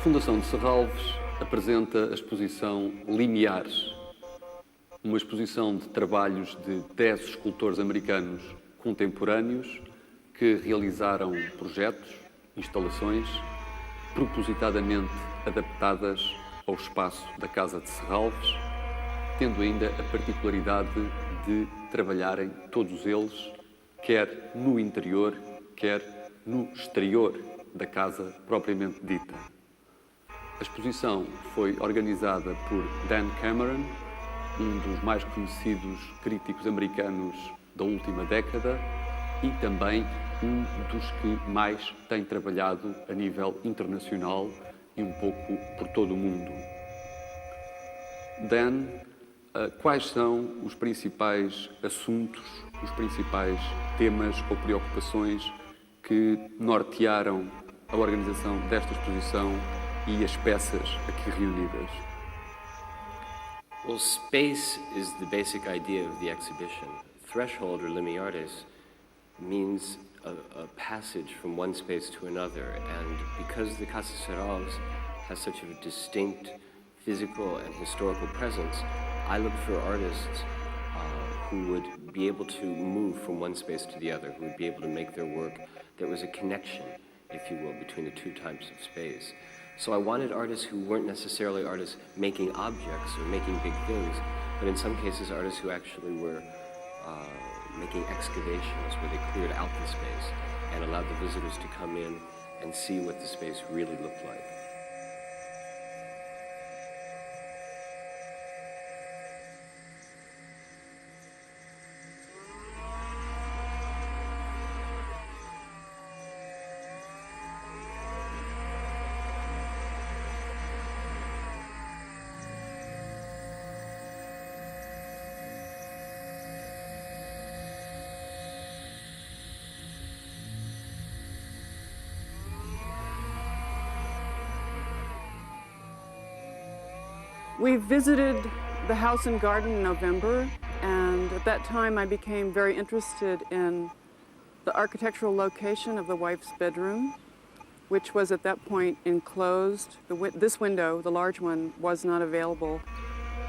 Fundação de Serralves apresenta a exposição Limiares, uma exposição de trabalhos de 10 escultores americanos contemporâneos que realizaram projetos, instalações, propositadamente adaptadas ao espaço da Casa de Serralves, tendo ainda a particularidade de trabalharem todos eles, quer no interior, quer no exterior da casa propriamente dita. A exposição foi organizada por Dan Cameron, um dos mais conhecidos críticos americanos da última década e também um dos que mais tem trabalhado a nível internacional e um pouco por todo o mundo. Dan, quais são os principais assuntos, os principais temas ou preocupações que nortearam a organização desta exposição e as peças aqui reunidas? Well, space is the basic idea of the exhibition. Threshold, or Limiares, means a passage from one space to another, and because the Casa Serralves has such a distinct physical and historical presence, I looked for artists who would be able to move from one space to the other, who would be able to make their work. There was a connection, if you will, between the two types of space. So I wanted artists who weren't necessarily artists making objects or making big things, but in some cases artists who actually were making excavations where they cleared out the space and allowed the visitors to come in and see what the space really looked like. We visited the house and garden in November, and at that time I became very interested in the architectural location of the wife's bedroom, which was at that point enclosed. This window, the large one, was not available.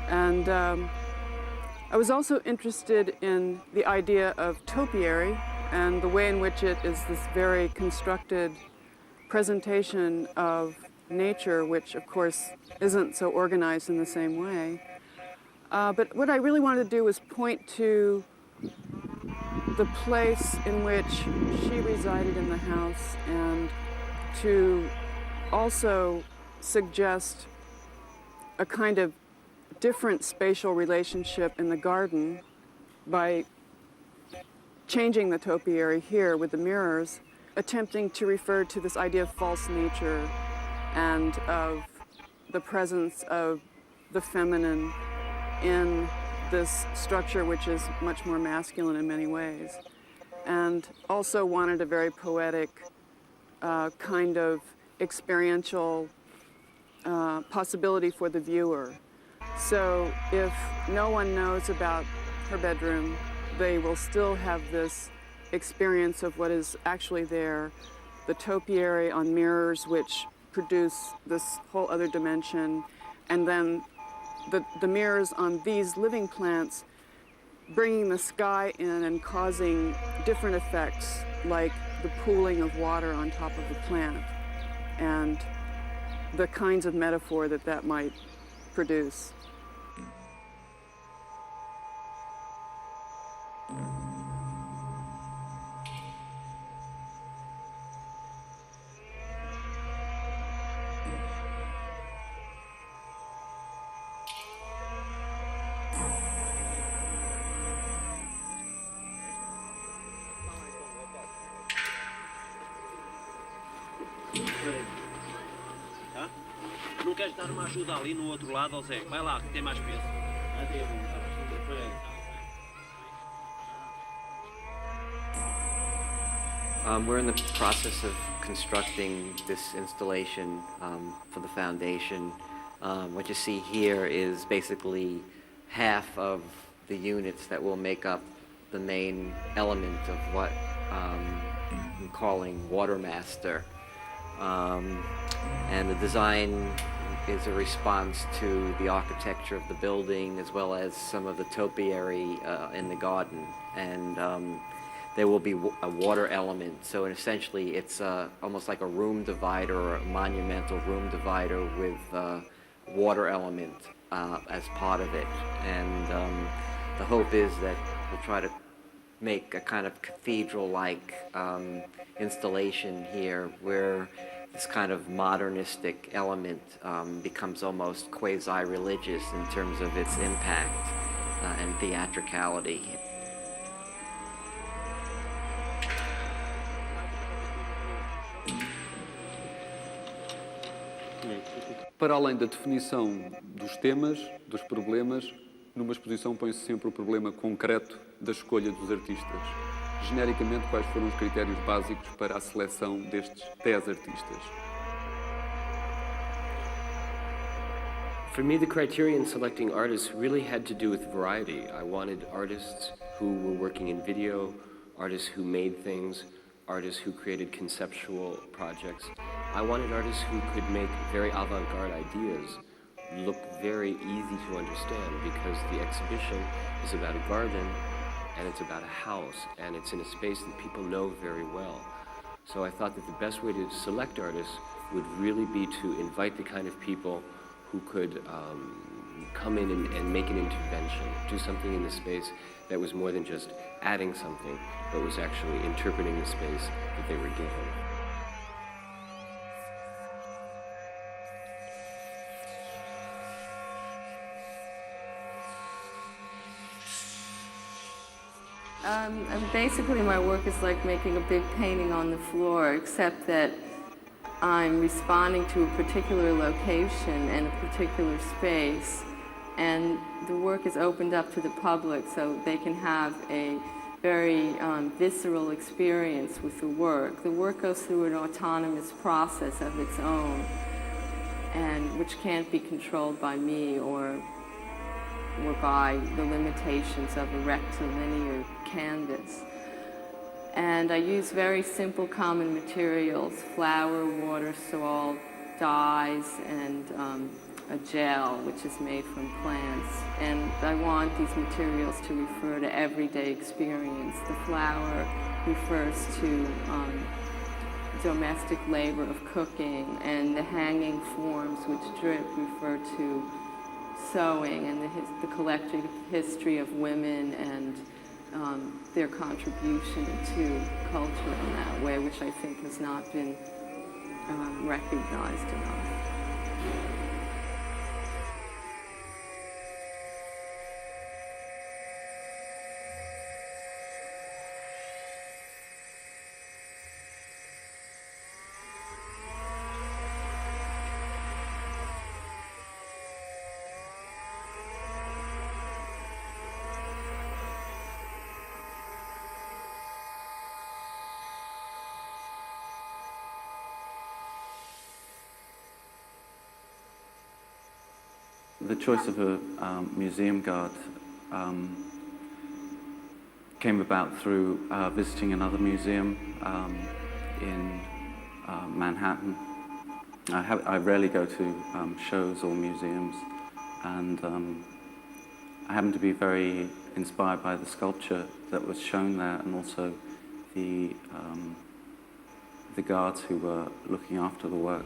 And I was also interested in the idea of topiary and the way in which it is this very constructed presentation of nature, which of course isn't so organized in the same way. But what I really wanted to do was point to the place in which she resided in the house and to also suggest a kind of different spatial relationship in the garden by changing the topiary here with the mirrors, attempting to refer to this idea of false nature and of the presence of the feminine in this structure, which is much more masculine in many ways. And also wanted a very poetic kind of experiential possibility for the viewer. So if no one knows about her bedroom, they will still have this experience of what is actually there, the topiary on mirrors, which produce this whole other dimension, and then the mirrors on these living plants bringing the sky in and causing different effects, like the pooling of water on top of the plant and the kinds of metaphor that that might produce. Hã? Não queres dar uma ajuda ali no outro lado, Zé? Vai lá, que tem mais peso. We're in the process of constructing this installation for the foundation. What you see here is basically half of the units that will make up the main element of what I'm calling Watermaster. And the design is a response to the architecture of the building as well as some of the topiary in the garden. And there will be a water element. So essentially it's almost like a room divider or a monumental room divider with water element as part of it. And the hope is that we'll try to make a kind of cathedral-like installation here where this kind of modernistic element becomes almost quasi-religious in terms of its impact and theatricality. Para além da definição dos temas, dos problemas, numa exposição põe-se sempre o problema concreto da escolha dos artistas. Genericamente, quais foram os critérios básicos para a seleção destes 10 artistas? For me, the criteria in selecting artists really had to do with variety. I wanted artists who were working in video, artists who made things, artists who created conceptual projects. I wanted artists who could make very avant-garde ideas look very easy to understand, because the exhibition is about a garden and it's about a house and it's in a space that people know very well. So I thought that the best way to select artists would really be to invite the kind of people who could come in and make an intervention, do something in the space that was more than just adding something, but was actually interpreting the space that they were given. Basically, my work is like making a big painting on the floor, except that I'm responding to a particular location and a particular space, and the work is opened up to the public so they can have a very visceral experience with the work. The work goes through an autonomous process of its own, and which can't be controlled by me or by the limitations of a rectilinear canvas. And I use very simple common materials: flour, water, salt, dyes, and a gel which is made from plants. And I want these materials to refer to everyday experience. The flour refers to domestic labor of cooking, and the hanging forms which drip refer to sewing and the collective history of women and their contribution to culture in that way, which I think has not been recognized enough. The choice of a museum guard came about through visiting another museum in Manhattan. I rarely go to shows or museums, and I happened to be very inspired by the sculpture that was shown there, and also the guards who were looking after the work.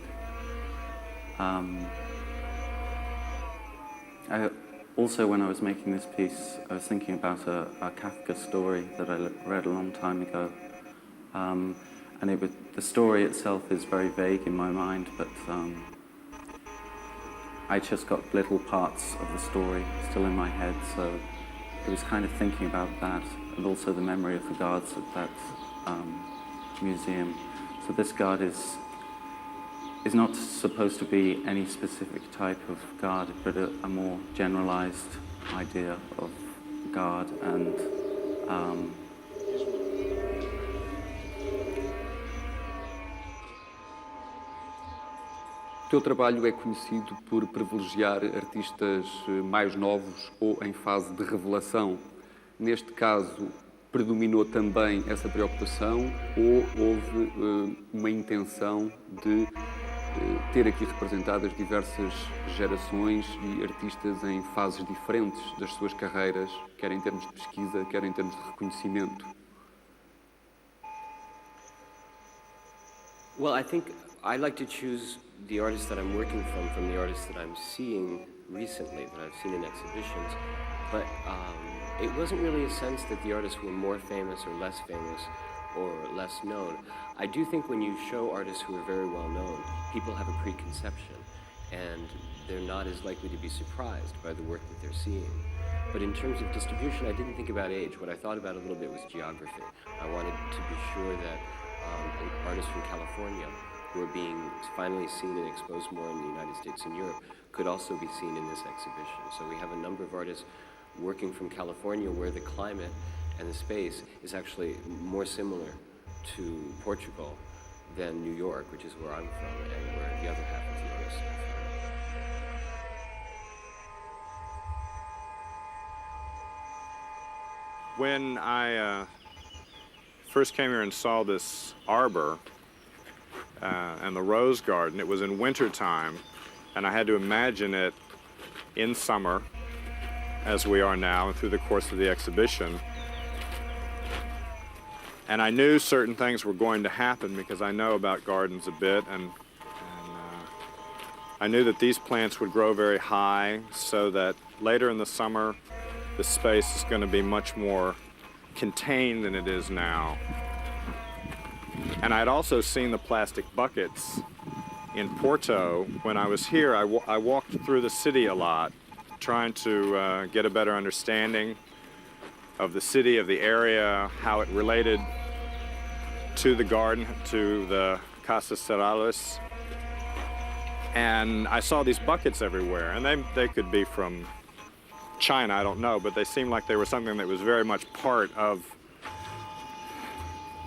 Also, when I was making this piece, I was thinking about a Kafka story that I read a long time ago. And the story itself is very vague in my mind, but I just got little parts of the story still in my head, so it was kind of thinking about that, and also the memory of the guards at that museum. So this guard is not supposed to be any specific type of guard, but a more generalized idea of guard. And O teu trabalho é conhecido por privilegiar artistas mais novos ou em fase de revelação. Neste caso, predominou também essa preocupação ou houve uma intenção de ter aqui representadas diversas gerações e artistas em fases diferentes das suas carreiras, quer em termos de pesquisa, quer em termos de reconhecimento? Well, I think I like to choose the artists that I'm working from the artists that I'm seeing recently, that I've seen in exhibitions. But it wasn't really a sense that the artists were more famous or less known. I do think when you show artists who are very well known, people have a preconception, and they're not as likely to be surprised by the work that they're seeing. But in terms of distribution, I didn't think about age. What I thought about a little bit was geography. I wanted to be sure that artists from California who are being finally seen and exposed more in the United States and Europe could also be seen in this exhibition. So we have a number of artists working from California where the climate and the space is actually more similar to Portugal than New York, which is where I'm from and where the other half of the artists are from. When I first came here and saw this arbor and the rose garden, it was in winter time, and I had to imagine it in summer, as we are now, and through the course of the exhibition. And I knew certain things were going to happen because I know about gardens a bit, and I knew that these plants would grow very high so that later in the summer the space is going to be much more contained than it is now. And I'd also seen the plastic buckets in Porto. When I was here, I walked through the city a lot, trying to get a better understanding of the city, of the area, how it related to the garden, to the Casa Serralves. And I saw these buckets everywhere, and they could be from China, I don't know, but they seemed like they were something that was very much part of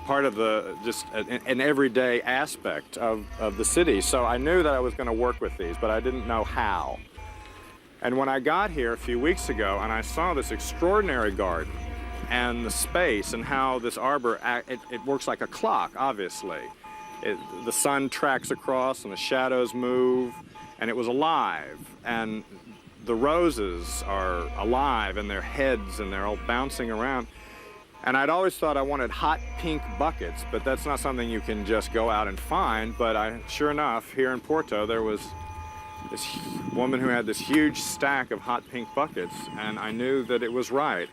the, just an everyday aspect of the city. So I knew that I was going to work with these, but I didn't know how. And when I got here a few weeks ago and I saw this extraordinary garden and the space and how this arbor, it works like a clock, obviously. The sun tracks across and the shadows move, and it was alive. And the roses are alive in their heads and they're all bouncing around. And I'd always thought I wanted hot pink buckets, but that's not something you can just go out and find. But sure enough, here in Porto, there was this woman who had this huge stack of hot pink buckets, and I knew that it was right.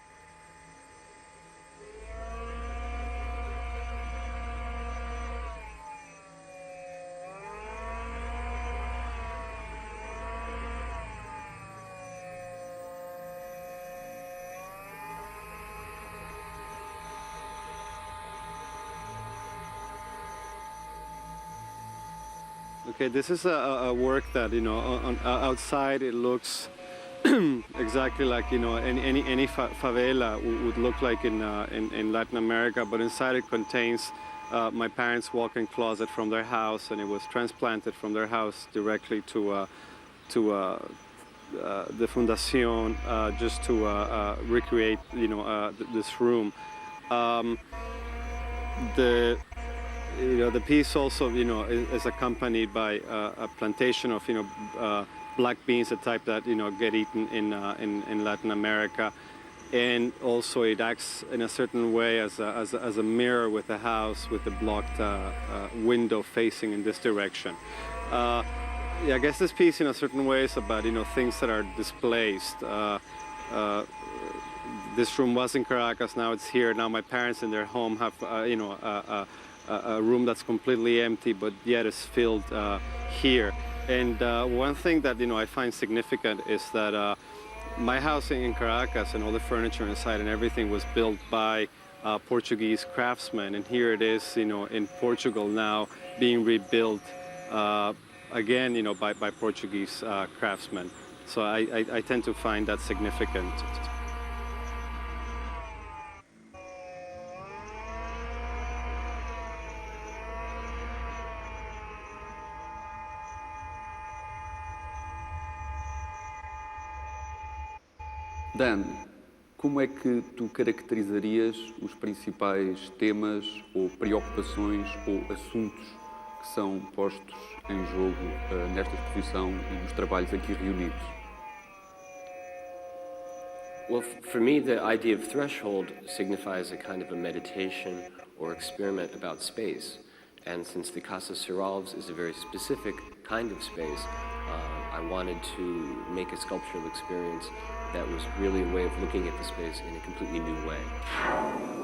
Okay, this is a work that, you know, outside it looks exactly like, you know, any favela would look like in Latin America, but inside it contains my parents' walk-in closet from their house, and it was transplanted from their house directly to the Fundación just to recreate, you know, this room. The piece also, you know, is accompanied by a plantation of, you know, black beans, the type that, you know, get eaten in Latin America, and also it acts in a certain way as a mirror with the house, with the blocked window facing in this direction. Yeah, I guess this piece, in a certain way, is about, you know, things that are displaced. This room was in Caracas, now it's here. Now my parents in their home have, you know, a room that's completely empty, but yet is filled here. And one thing that, you know, I find significant is that my house in Caracas and all the furniture inside and everything was built by Portuguese craftsmen, and here it is, you know, in Portugal now being rebuilt again, you know, by Portuguese craftsmen. So I tend to find that significant. Dan, Como é que tu caracterizarias os principais temas ou preocupações ou assuntos que são postos em jogo nesta exposição e nos trabalhos aqui reunidos? Well, for me, the idea of threshold signifies a kind of a meditation or experiment about space. And since the Casa Serralves is a very specific kind of space, I wanted to make a sculptural experience that was really a way of looking at the space in a completely new way.